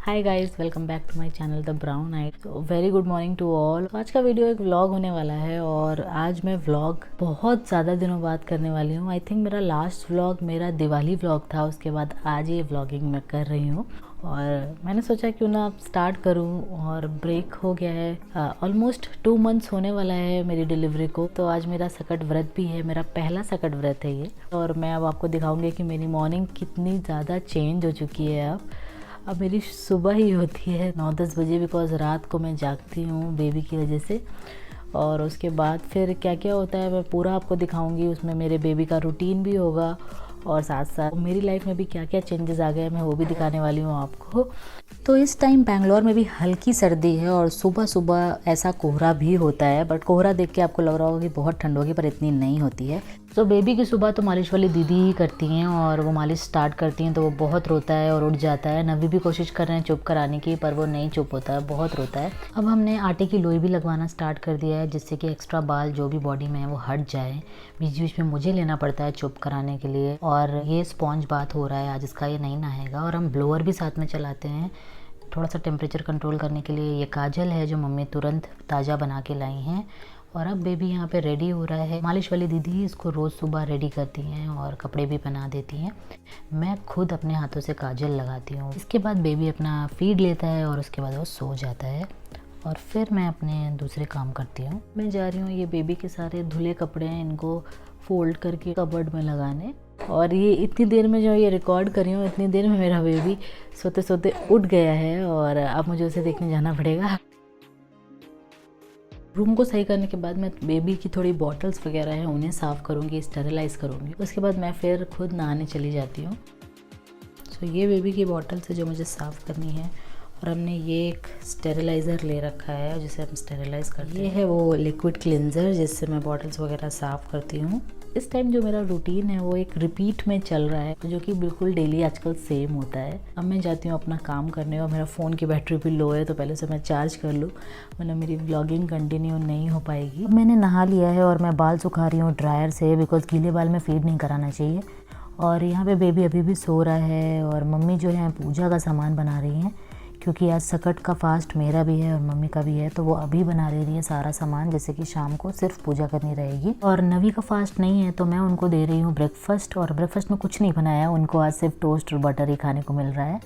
Hi guys, welcome back to my channel the brown eight. Very good morning to all. आज का video एक vlog होने वाला है और आज मैं व्लॉग बहुत ज़्यादा दिनों बाद करने वाली हूँ। आई थिंक मेरा लास्ट व्लॉग मेरा दिवाली व्लॉग था, उसके बाद आज ये व्लॉगिंग मैं कर रही हूँ और मैंने सोचा क्यों ना स्टार्ट करूँ। और ब्रेक हो गया है, ऑलमोस्ट 2 मंथ्स होने वाला है मेरी डिलीवरी को। तो आज मेरा सकट व्रत भी है, मेरा पहला सकट व्रत है ये। और मैं अब आपको दिखाऊंगी कि मेरी मॉर्निंग कितनी ज़्यादा चेंज हो चुकी है। अब मेरी सुबह ही होती है 9-10 बजे, बिकॉज़ रात को मैं जागती हूँ बेबी की वजह से। और उसके बाद फिर क्या क्या होता है मैं पूरा आपको दिखाऊंगी। उसमें मेरे बेबी का रूटीन भी होगा और साथ साथ मेरी लाइफ में भी क्या क्या चेंजेस आ गए मैं वो भी दिखाने वाली हूँ आपको। तो इस टाइम बैंगलोर में भी हल्की सर्दी है और सुबह सुबह ऐसा कोहरा भी होता है, बट कोहरा देख के आपको लग रहा होगा कि बहुत ठंड होगी, पर इतनी नहीं होती है। तो बेबी की सुबह तो मालिश वाली दीदी ही करती हैं और वो मालिश स्टार्ट करती हैं तो वो बहुत रोता है और उठ जाता है। नवी भी कोशिश कर रहे हैं चुप कराने की, पर वो नहीं चुप होता है, बहुत रोता है। अब हमने आटे की लोई भी लगवाना स्टार्ट कर दिया है, जिससे कि एक्स्ट्रा बाल जो भी बॉडी में है वो हट जाए। बीच बीच में मुझे लेना पड़ता है चुप कराने के लिए। और ये स्पॉन्ज बाथ हो रहा है आज इसका, ये नहीं नहाएगा। और हम ब्लोअर भी साथ में चलाते हैं थोड़ा सा टेम्परेचर कंट्रोल करने के लिए। ये काजल है जो मम्मी तुरंत ताज़ा बना के लाई हैं। और अब बेबी यहाँ पे रेडी हो रहा है। मालिश वाली दीदी इसको रोज़ सुबह रेडी करती हैं और कपड़े भी पहना देती हैं। मैं खुद अपने हाथों से काजल लगाती हूँ। इसके बाद बेबी अपना फीड लेता है और उसके बाद वो सो जाता है और फिर मैं अपने दूसरे काम करती हूँ। मैं जा रही हूँ ये बेबी के सारे धुले कपड़े हैं इनको फोल्ड करके कबर्ड में लगाने। और ये इतनी देर में जो ये रिकॉर्ड कर रही हूँ, इतनी देर में मेरा बेबी सोते सोते उठ गया है और अब मुझे उसे देखने जाना पड़ेगा। रूम को सही करने के बाद मैं बेबी की थोड़ी बॉटल्स वगैरह हैं उन्हें साफ़ करूँगी, स्टेरिलाइज़ करूँगी। उसके बाद मैं फिर खुद नहाने चली जाती हूँ। सो ये बेबी की बॉटल्स है जो मुझे साफ़ करनी है। और हमने ये एक स्टेरिलाइज़र ले रखा है जिसे हम स्टेरिलाइज़ करते हैं। ये है वो लिक्विड क्लिनज़र जिससे मैं बॉटल्स वगैरह साफ़ करती हूँ। इस टाइम जो मेरा रूटीन है वो एक रिपीट में चल रहा है, जो कि बिल्कुल डेली आजकल सेम होता है। अब मैं जाती हूँ अपना काम करने और मेरा फ़ोन की बैटरी भी लो है, तो पहले से मैं चार्ज कर लूँ वरना मेरी व्लॉगिंग कंटिन्यू नहीं हो पाएगी। अब मैंने नहा लिया है और मैं बाल सुखा रही हूँ ड्रायर से, बिकॉज़ गीले बाल में फ़ीड नहीं कराना चाहिए। और यहाँ पे बेबी अभी भी सो रहा है और मम्मी जो है पूजा का सामान बना रही हैं, क्योंकि आज सकट का फास्ट मेरा भी है और मम्मी का भी है, तो वो अभी बना ले रही है सारा सामान, जैसे कि शाम को सिर्फ पूजा करनी रहेगी। और नवी का फास्ट नहीं है तो मैं उनको दे रही हूँ ब्रेकफास्ट, और ब्रेकफास्ट में कुछ नहीं बनाया, उनको आज सिर्फ टोस्ट और बटर ही खाने को मिल रहा है।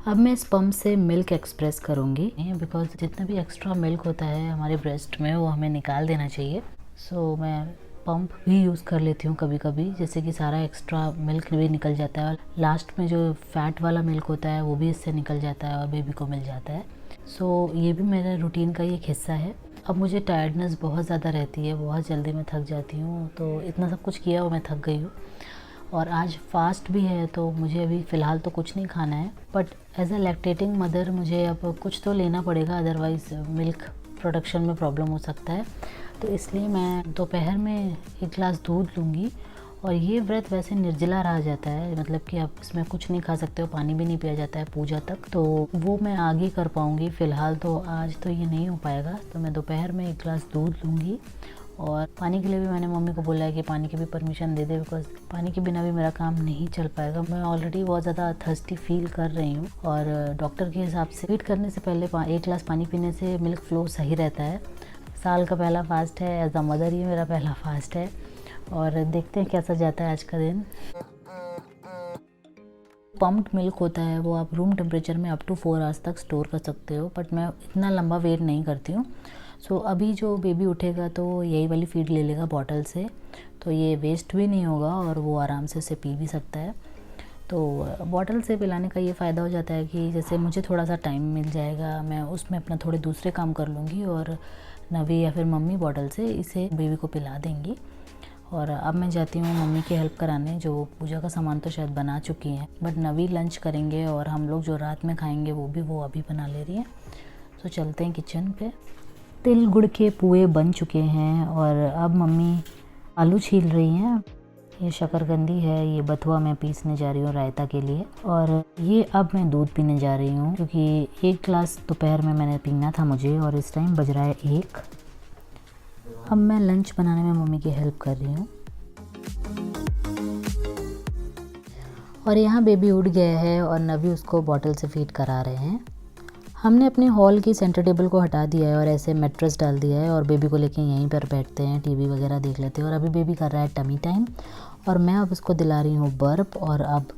अब मैं इस पम्प से मिल्क एक्सप्रेस करूँगी, बिकॉज जितना भी एक्स्ट्रा मिल्क होता है हमारे ब्रेस्ट में वो हमें निकाल देना चाहिए। सो मैं पंप भी यूज़ कर लेती हूँ कभी कभी, जैसे कि सारा एक्स्ट्रा मिल्क भी निकल जाता है और लास्ट में जो फैट वाला मिल्क होता है वो भी इससे निकल जाता है और बेबी को मिल जाता है। सो ये भी मेरे रूटीन का एक हिस्सा है। अब मुझे टायर्डनेस बहुत ज़्यादा रहती है, बहुत जल्दी मैं थक जाती हूँ, तो इतना सब कुछ किया और मैं थक गई हूँ। और आज फास्ट भी है तो मुझे अभी फ़िलहाल तो कुछ नहीं खाना है, but as a lactating mother मुझे अब कुछ तो लेना पड़ेगा, अदरवाइज़ मिल्क प्रोडक्शन में प्रॉब्लम हो सकता है। तो इसलिए मैं दोपहर में 1 गिलास दूध लूँगी। और ये व्रत वैसे निर्जला रहा जाता है, मतलब कि आप इसमें कुछ नहीं खा सकते हो, पानी भी नहीं पिया जाता है पूजा तक, तो वो मैं आगे कर पाऊँगी। फ़िलहाल तो आज तो ये नहीं हो पाएगा, तो मैं दोपहर में 1 गिलास दूध लूँगी। और पानी के लिए भी मैंने मम्मी को बोला है कि पानी की भी परमिशन दे दे, बिकॉज पानी के बिना भी मेरा काम नहीं चल पाएगा। मैं ऑलरेडी बहुत ज़्यादा थर्स्टी फील कर रही हूँ और डॉक्टर के हिसाब से फीड करने से पहले 1 गिलास पानी पीने से मिल्क फ्लो सही रहता है। साल का पहला फास्ट है, एज अ मदर ये मेरा पहला फास्ट है और देखते हैं कैसा जाता है आज का दिन। पम्प्ड मिल्क होता है वो आप रूम टेम्परेचर में अप टू 4 आवर्स तक स्टोर कर सकते हो, बट मैं इतना लंबा वेट नहीं करती हूँ। सो अभी जो बेबी उठेगा तो यही वाली फीड ले लेगा बॉटल से, तो ये वेस्ट भी नहीं होगा और वो आराम से उसे पी भी सकता है। तो बॉटल से पिलाने का ये फ़ायदा हो जाता है कि जैसे मुझे थोड़ा सा टाइम मिल जाएगा, मैं उसमें अपना थोड़े दूसरे काम कर लूँगी और नवी या फिर मम्मी बॉटल से इसे बेबी को पिला देंगी। और अब मैं जाती हूँ मम्मी की हेल्प कराने, जो पूजा का सामान तो शायद बना चुकी हैं, बट नवी लंच करेंगे और हम लोग जो रात में खाएंगे वो अभी बना ले रही है। तो चलते हैं किचन पे। तिल गुड़ के पुए बन चुके हैं और अब मम्मी आलू छील रही हैं। ये शकरकंदी है, ये बथुआ मैं पीसने जा रही हूँ रायता के लिए। और ये अब मैं दूध पीने जा रही हूँ, क्योंकि 1 गिलास दोपहर में मैंने पीना था मुझे और इस टाइम बज रहा है 1। अब मैं लंच बनाने में मम्मी की हेल्प कर रही हूँ। और यहाँ बेबी उठ गया है और नवी उसको बॉटल से फीड करा रहे हैं। हमने अपने हॉल की सेंटर टेबल को हटा दिया है और ऐसे मैट्रेस डाल दिया है और बेबी को लेके यहीं पर बैठते हैं, टीवी वगैरह देख लेते हैं। और अभी बेबी कर रहा है टमी टाइम और मैं अब उसको दिला रही हूँ बर्प और अब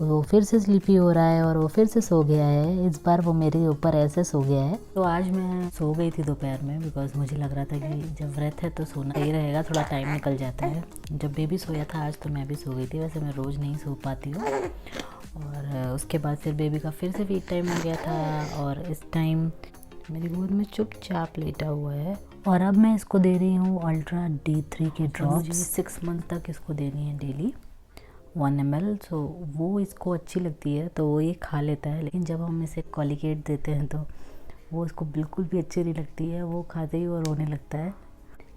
वो फिर से स्लीपी हो रहा है और वो फिर से सो गया है। इस बार वो मेरे ऊपर ऐसे सो गया है। तो आज मैं सो गई थी दोपहर में बिकॉज मुझे लग रहा था कि जब व्रत है तो सोना ही रहेगा, थोड़ा टाइम निकल जाता है। जब बेबी सोया था आज तो मैं भी सो गई थी, वैसे मैं रोज़ नहीं सो पाती हूँ। और उसके बाद फिर बेबी का फिर से फीड टाइम हो गया था और इस टाइम मेरी गोद में चुपचाप लेटा हुआ है। और अब मैं इसको दे रही हूँ अल्ट्रा D3 के ड्रॉप्स। 6 मंथ तक इसको देनी है डेली 1 ml। सो वो इसको अच्छी लगती है तो वो ये खा लेता है, लेकिन जब हम इसे कॉलिकेट देते हैं तो वो इसको बिल्कुल भी अच्छी नहीं लगती है, वो खाते ही वो रोने लगता है।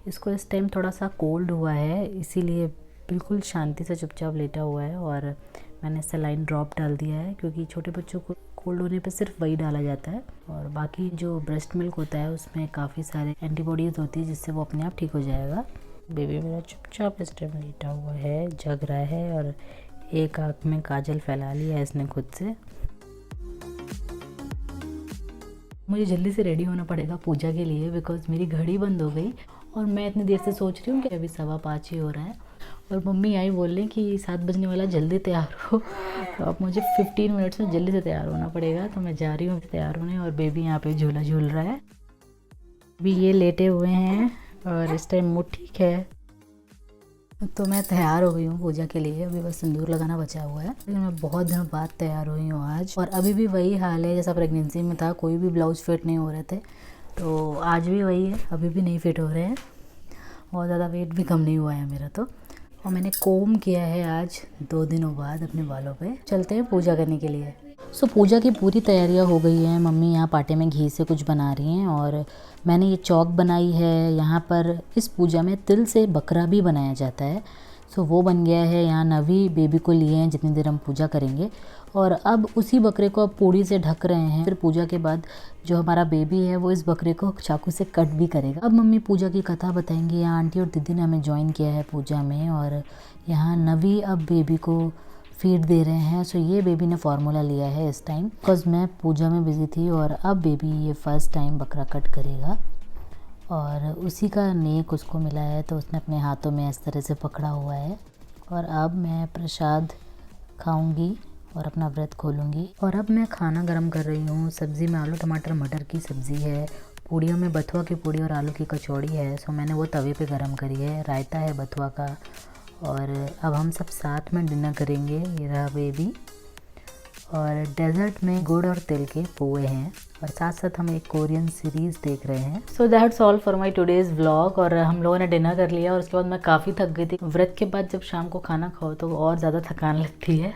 इसको इस टाइम थोड़ा सा कोल्ड हुआ है इसीलिए बिल्कुल शांति से चुपचाप लेटा हुआ है। और मैंने सलाइन ड्रॉप डाल दिया है क्योंकि छोटे बच्चों को कोल्ड होने पे सिर्फ वही डाला जाता है और बाकी जो ब्रेस्ट मिल्क होता है उसमें काफ़ी सारे एंटीबॉडीज़ होती है जिससे वो अपने आप ठीक हो जाएगा। बेबी मेरा चुपचाप इस टाइम लेटा हुआ है, जग रहा है और एक आँख में काजल फैला लिया है इसने खुद से। मुझे जल्दी से रेडी होना पड़ेगा पूजा के लिए बिकॉज मेरी घड़ी बंद हो गई और मैं इतनी देर से सोच रही हूँ कि अभी 5:15 ही हो रहा है और मम्मी आई बोल रही कि 7 बजने वाला, जल्दी तैयार हो। तो अब मुझे 15 मिनट्स में जल्दी से तैयार होना पड़ेगा, तो मैं जा रही हूँ तैयार होने। और बेबी यहाँ पे झूला झूल रहा है। अभी ये लेटे हुए हैं और इस टाइम वो ठीक है। तो मैं तैयार हो गई हूँ पूजा के लिए, अभी बस सिंदूर लगाना बचा हुआ है। लेकिन मैं बहुत दिनों बाद तैयार हुई हूँ आज और अभी भी वही हाल है जैसा प्रेगनेंसी में था, कोई भी ब्लाउज फिट नहीं हो रहे थे। तो आज भी वही है, अभी भी नहीं फिट हो रहे हैं। बहुत ज़्यादा वेट भी कम नहीं हुआ है मेरा तो। और मैंने कोम किया है आज 2 दिनों बाद अपने बालों पे। चलते हैं पूजा करने के लिए। सो पूजा की पूरी तैयारियां हो गई हैं। मम्मी यहाँ पाटे में घी से कुछ बना रही हैं और मैंने ये चौक बनाई है। यहाँ पर इस पूजा में तिल से बकरा भी बनाया जाता है। सो वो बन गया है। यहाँ नवी बेबी को लिए हैं जितनी देर हम पूजा करेंगे और अब उसी बकरे को अब पूड़ी से ढक रहे हैं। फिर पूजा के बाद जो हमारा बेबी है वो इस बकरे को चाकू से कट भी करेगा। अब मम्मी पूजा की कथा बताएंगी। यहाँ आंटी और दीदी ने हमें ज्वाइन किया है पूजा में और यहाँ नवी अब बेबी को फीड दे रहे हैं। सो ये बेबी ने फार्मूला लिया है इस टाइम बिकॉज मैं पूजा में बिजी थी और अब बेबी ये फर्स्ट टाइम बकरा कट करेगा और उसी का नेक उसको मिला है तो उसने अपने हाथों में इस तरह से पकड़ा हुआ है। और अब मैं प्रसाद खाऊंगी और अपना व्रत खोलूँगी। और अब मैं खाना गरम कर रही हूँ। सब्ज़ी में आलू टमाटर मटर की सब्ज़ी है, पूड़ियों में बथुआ की पूड़ी और आलू की कचौड़ी है। सो मैंने वो तवे पे गरम करी है। रायता है बथुआ का और अब हम सब साथ में डिनर करेंगे। ये रहा बेबी और डेजर्ट में गुड़ और तिल के पोहे हैं और साथ साथ हम एक कोरियन सीरीज़ देख रहे हैं। So that's all for my today's vlog. और हम लोगों ने डिनर कर लिया और उसके बाद मैं काफ़ी थक गई थी। व्रत के बाद जब शाम को खाना खाओ तो और ज़्यादा थकान लगती है,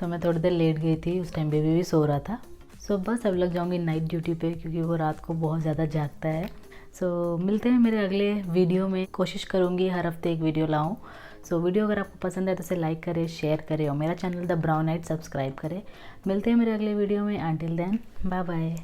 तो मैं थोड़ी देर लेट गई थी। उस टाइम बेबी भी सो रहा था। सो बस अब लग जाऊंगी नाइट ड्यूटी पे क्योंकि वो रात को बहुत ज़्यादा जागता है। सो मिलते हैं मेरे अगले वीडियो में। कोशिश करूँगी हर हफ्ते एक वीडियो लाऊं। सो वीडियो अगर आपको पसंद है तो इसे लाइक करें, शेयर करें और मेरा channel the brown night subscribe करें। मिलते हैं मेरे अगले वीडियो में। Until then bye bye.